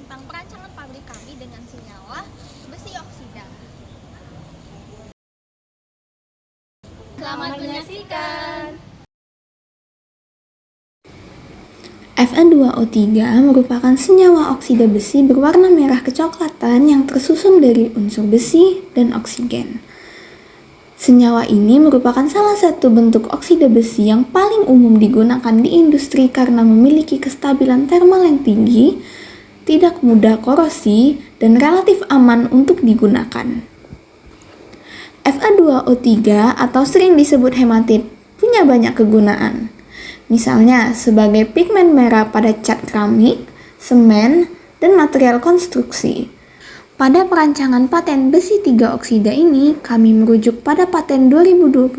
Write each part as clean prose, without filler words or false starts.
tentang perancangan pabrik kami dengan senyawa besi oksida. Selamat menyaksikan. Fe2O3 merupakan senyawa oksida besi berwarna merah kecoklatan yang tersusun dari unsur besi dan oksigen. Senyawa ini merupakan salah satu bentuk oksida besi yang paling umum digunakan di industri karena memiliki kestabilan termal yang tinggi, tidak mudah korosi, dan relatif aman untuk digunakan. Fe2O3 atau sering disebut hematit punya banyak kegunaan. Misalnya sebagai pigmen merah pada cat keramik, semen, dan material konstruksi. Pada perancangan paten besi 3 oksida ini, kami merujuk pada paten 2025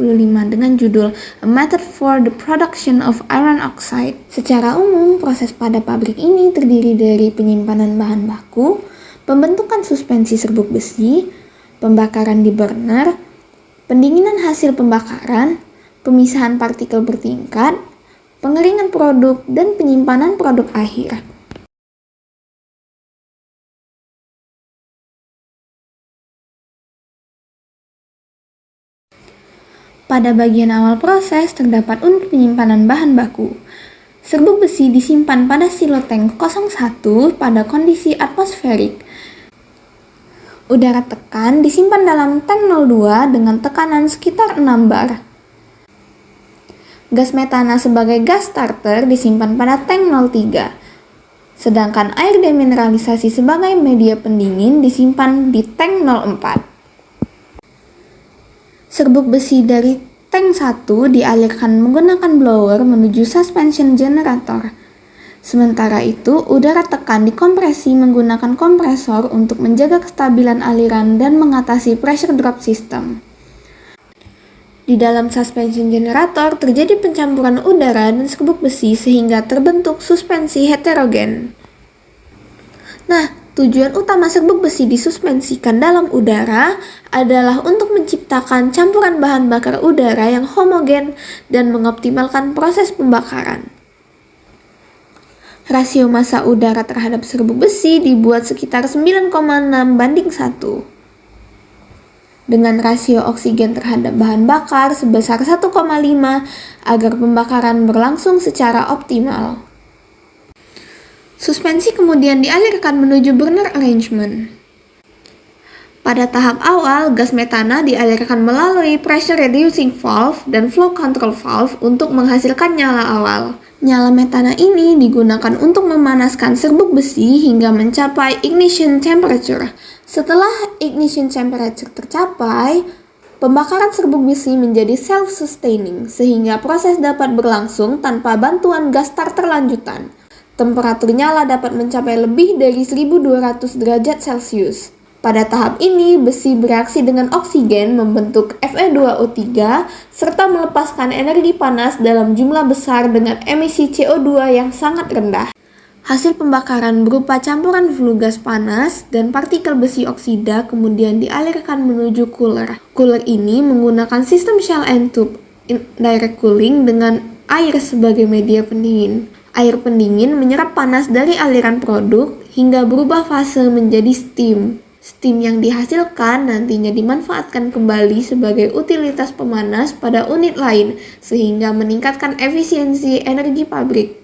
dengan judul A Method for the Production of Iron Oxide. Secara umum, proses pada pabrik ini terdiri dari penyimpanan bahan baku, pembentukan suspensi serbuk besi, pembakaran di burner, pendinginan hasil pembakaran, pemisahan partikel bertingkat, pengeringan produk, dan penyimpanan produk akhir. Pada bagian awal proses terdapat unit penyimpanan bahan baku. Serbuk besi disimpan pada silo tank 01 pada kondisi atmosferik. Udara tekan disimpan dalam tank 02 dengan tekanan sekitar 6 bar. Gas metana sebagai gas starter disimpan pada tank 03. Sedangkan air demineralisasi sebagai media pendingin disimpan di tank 04. Serbuk besi dari tank 1 dialirkan menggunakan blower menuju suspension generator. Sementara itu, udara tekan dikompresi menggunakan kompresor untuk menjaga kestabilan aliran dan mengatasi pressure drop system. Di dalam suspension generator terjadi pencampuran udara dan serbuk besi sehingga terbentuk suspensi heterogen. Nah, tujuan utama serbuk besi disuspensikan dalam udara adalah untuk menciptakan campuran bahan bakar udara yang homogen dan mengoptimalkan proses pembakaran. Rasio massa udara terhadap serbuk besi dibuat sekitar 9,6:1. Dengan rasio oksigen terhadap bahan bakar sebesar 1,5 agar pembakaran berlangsung secara optimal. Suspensi kemudian dialirkan menuju burner arrangement. Pada tahap awal, gas metana dialirkan melalui pressure reducing valve dan flow control valve untuk menghasilkan nyala awal. Nyala metana ini digunakan untuk memanaskan serbuk besi hingga mencapai ignition temperature. Setelah ignition temperature tercapai, pembakaran serbuk besi menjadi self-sustaining sehingga proses dapat berlangsung tanpa bantuan gas starter lanjutan. Temperatur nyala dapat mencapai lebih dari 1200 derajat Celcius. Pada tahap ini, besi bereaksi dengan oksigen membentuk Fe2O3 serta melepaskan energi panas dalam jumlah besar dengan emisi CO2 yang sangat rendah. Hasil pembakaran berupa campuran flue gas panas dan partikel besi oksida kemudian dialirkan menuju cooler. Cooler ini menggunakan sistem shell and tube direct cooling dengan air sebagai media pendingin. Air pendingin menyerap panas dari aliran produk hingga berubah fase menjadi steam. Steam yang dihasilkan nantinya dimanfaatkan kembali sebagai utilitas pemanas pada unit lain sehingga meningkatkan efisiensi energi pabrik.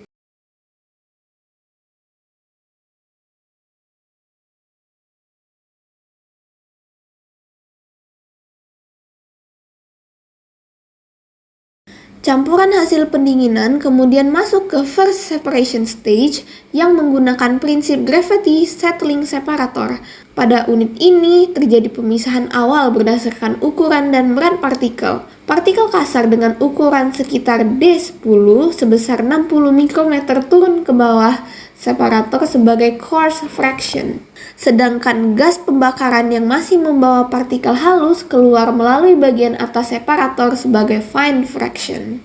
Campuran hasil pendinginan kemudian masuk ke first separation stage yang menggunakan prinsip gravity settling separator. Pada unit ini terjadi pemisahan awal berdasarkan ukuran dan berat partikel. Partikel kasar dengan ukuran sekitar D10 sebesar 60 mikrometer turun ke bawah separator sebagai coarse fraction. Sedangkan gas pembakaran yang masih membawa partikel halus keluar melalui bagian atas separator sebagai fine fraction.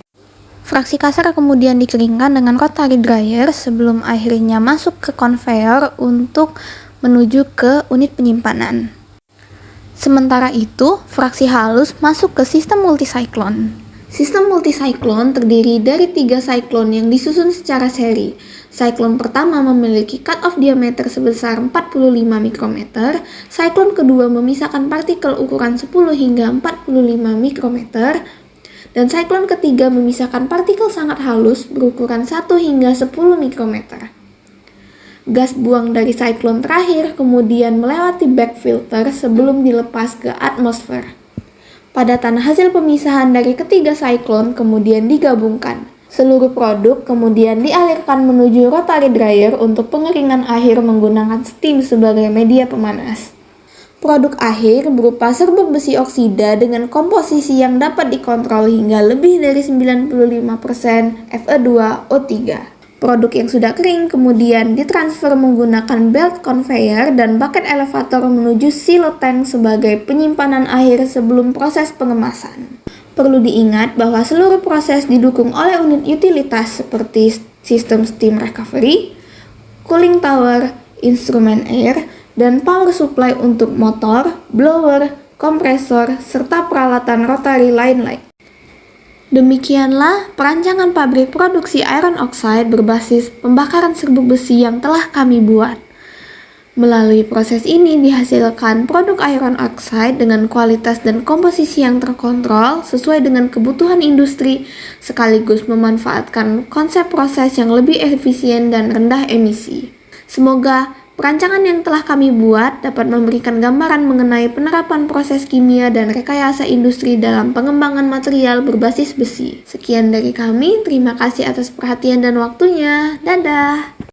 Fraksi kasar kemudian dikeringkan dengan rotary dryer sebelum akhirnya masuk ke conveyor untuk menuju ke unit penyimpanan. Sementara itu, fraksi halus masuk ke sistem multicyclone. Sistem multicyclone terdiri dari 3 cyclone yang disusun secara seri. Siklon pertama memiliki cut-off diameter sebesar 45 mikrometer, siklon kedua memisahkan partikel ukuran 10 hingga 45 mikrometer, dan siklon ketiga memisahkan partikel sangat halus berukuran 1 hingga 10 mikrometer. Gas buang dari siklon terakhir kemudian melewati back filter sebelum dilepas ke atmosfer. Padatan hasil pemisahan dari ketiga siklon kemudian digabungkan. Seluruh produk kemudian dialirkan menuju rotary dryer untuk pengeringan akhir menggunakan steam sebagai media pemanas. Produk akhir berupa serbuk besi oksida dengan komposisi yang dapat dikontrol hingga lebih dari 95% Fe2O3. Produk yang sudah kering kemudian ditransfer menggunakan belt conveyor dan bucket elevator menuju silo tank sebagai penyimpanan akhir sebelum proses pengemasan. Perlu diingat bahwa seluruh proses didukung oleh unit utilitas seperti sistem steam recovery, cooling tower, instrumen air, dan power supply untuk motor, blower, kompresor, serta peralatan rotary lain-lain. Demikianlah perancangan pabrik produksi iron oxide berbasis pembakaran serbuk besi yang telah kami buat. Melalui proses ini dihasilkan produk iron oxide dengan kualitas dan komposisi yang terkontrol sesuai dengan kebutuhan industri, sekaligus memanfaatkan konsep proses yang lebih efisien dan rendah emisi. Semoga perancangan yang telah kami buat dapat memberikan gambaran mengenai penerapan proses kimia dan rekayasa industri dalam pengembangan material berbasis besi. Sekian dari kami, terima kasih atas perhatian dan waktunya. Dadah!